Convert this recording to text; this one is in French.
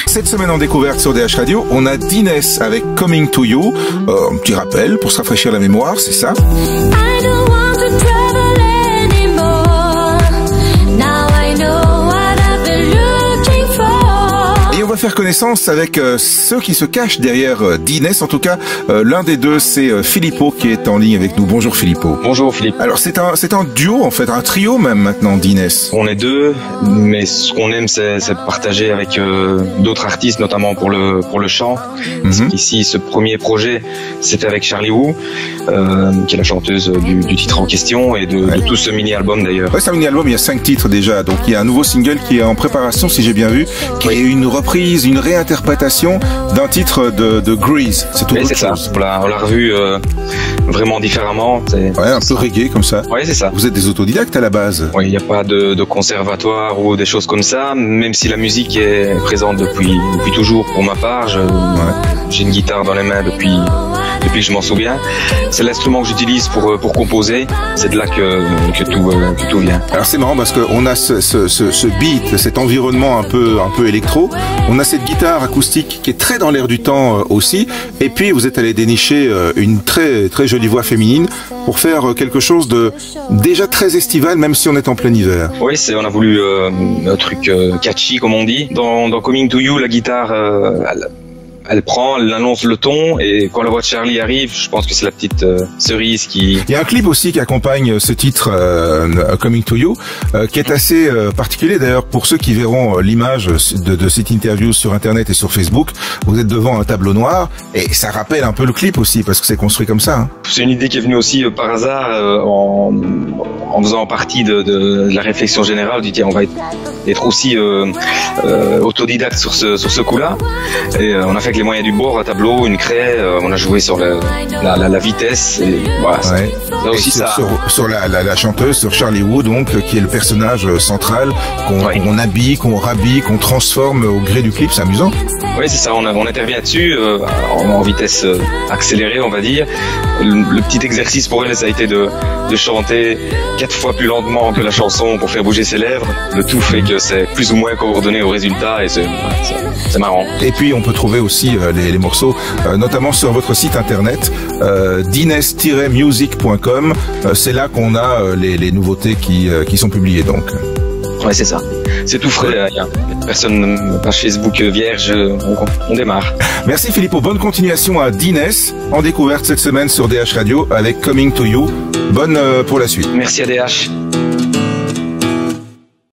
Cette semaine en découverte sur DH Radio, on a Dines avec Coming to You. Un petit rappel pour se rafraîchir la mémoire, c'est ça. Et on va faire connaissance avec ceux qui se cachent derrière Dines. En tout cas, l'un des deux, c'est Filippo qui est en ligne avec nous. Bonjour Filippo. Bonjour Philippe. Alors c'est un duo en fait, un trio même maintenant, Dines. On est deux, mais ce qu'on aime c'est partager avec d'autres artistes, notamment pour le chant. Ici, ce premier projet, c'était avec Charlie Wu, qui est la chanteuse du titre en question et de tout ce mini-album d'ailleurs. Ouais, c'est un mini-album, il y a 5 titres déjà, donc il y a un nouveau single qui est en préparation, si j'ai bien vu, qui est une reprise, une réinterprétation d'un titre de Grease. C'est tout autre chose. Ça. On l'a revu vraiment différemment. Un peu reggae comme ça. Ouais, c'est ça. Vous êtes des autodidactes à la base. Oui, il n'y a pas de conservatoire ou des choses comme ça, même si la musique est présente depuis toujours pour ma part. J'ai une guitare dans les mains depuis que je m'en souviens. C'est l'instrument que j'utilise pour composer. C'est de là que tout vient. Alors c'est marrant parce qu'on a ce beat, cet environnement un peu électro. On a cette guitare acoustique qui est très dans l'air du temps aussi. Et puis vous êtes allé dénicher une très très jolie voix féminine pour faire quelque chose de déjà très estival, même si on est en plein hiver. Oui, on a voulu un truc catchy comme on dit. Dans Coming to You, la guitare elle annonce le ton, et quand la voix de Charlie arrive, je pense que c'est la petite cerise qui... Il y a un clip aussi qui accompagne ce titre Coming to You, qui est assez particulier d'ailleurs pour ceux qui verront l'image de cette interview sur internet et sur Facebook. Vous êtes devant un tableau noir et ça rappelle un peu le clip aussi parce que c'est construit comme ça. C'est une idée qui est venue aussi par hasard en faisant partie de la réflexion générale. On va être aussi autodidacte sur ce coup-là, et on a fait avec les moyens du bord, un tableau, une craie, on a joué sur la vitesse, et voilà. Là aussi sur la chanteuse, sur Charlie Wu, donc, qui est le personnage central, qu'on habille, qu'on rhabille, qu'on transforme au gré du clip, c'est amusant. Oui, c'est ça, on intervient dessus en vitesse accélérée, on va dire. Le petit exercice pour elle, ça a été de chanter 4 fois plus lentement que la chanson pour faire bouger ses lèvres. Le tout fait que c'est plus ou moins coordonné au résultat, et c'est marrant. Et puis on peut trouver aussi les morceaux, notamment sur votre site internet, dines-music.com. C'est là qu'on a les nouveautés qui sont publiées donc. Ouais, c'est ça. C'est tout frais, il y a personne, page Facebook vierge, on démarre. Merci Filippo, bonne continuation à Dines, en découverte cette semaine sur DH Radio avec Coming to You. Bonne pour la suite. Merci à DH.